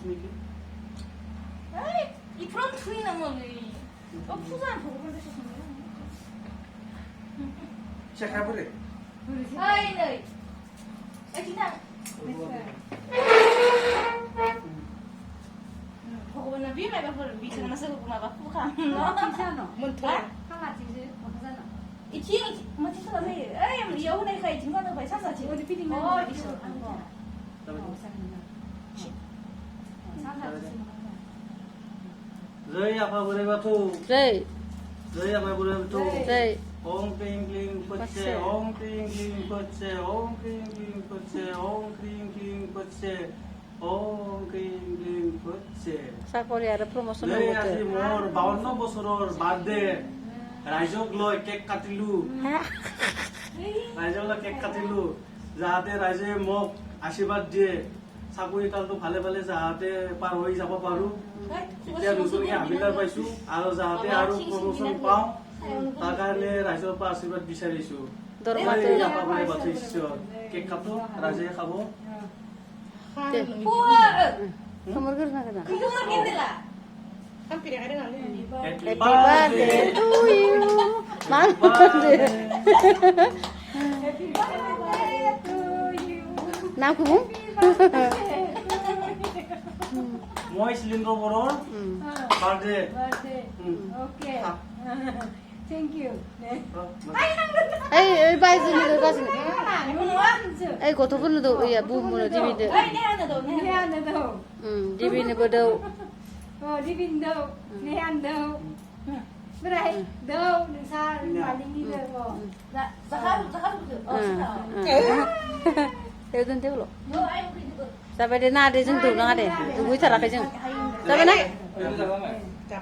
Sneaky. 이 프런트인 어머니. 푸산 보고 보내셨네요. Check have it. 아이 네. 그냥 보고 보면 비매가 벌 미치는 쓰고 막 아프가. 괜찮아. 뭔 돈? 하나 지지 못하잖아. 이 뒤에 뭐 티셔츠 사이. 에이 여운에 가이 증상도 거의 샀었지. 어디 피딩 어 있어. Jai apa boleh batu? Jai, Jai apa boleh batu? jai. Om kling kling putse, om kling kling putse, om kling kling putse, om kling kling putse, om kling kling putse. চাকরি আৰু প্ৰমোচন লৈ আজি মোৰ 52 বছৰৰ বাৰ্থডে ৰাইজক লৈ কেক কাটিলো ৰাইজক লৈ কেক কাটিলো যাতে ৰাইজে মোক আশীৰ্বাদ দিয়ে চাকৰি কালটো ভালে ভালে যাতে পাৰ হৈ যাব পাৰো এতিয়া নতুনকে আবিৰ্ভাৱ পাইছো আৰু যাতে আৰু প্ৰমোচন পাওঁ তাৰ কাৰণে ৰাইজৰ পৰা আশীৰ্বাদ বিচাৰিছো দৰমাটো আপুনি বাচিছো কেক কাটো ৰাইজে খাব 우와. কামৰ কৰি নাজানা 이거 모르겠는데라. Happy Happy birthday to you মান birthday Happy birthday to you. নাম কম মই চিলিণ্ডাৰ বৰৰ birthday Birthday. Okay. Thank you. এই এই বাইজনী বাইজনী 이거 এই গথ'ফोरनो도 ओइया बुहुमनो दिबिनो 아이 내 하나도 내 내 하나. 안에도. दिबिनोबो दौ 디빈도 내 안도. 그래. 너 능사 말링이 되고. 나 자가루 어 싫다. 여든 되울어 너 아이 우리 이거. जाबाय दे ना दे जों दौनो हा दे दुगैथाराखै जों जाबाय ना Dạ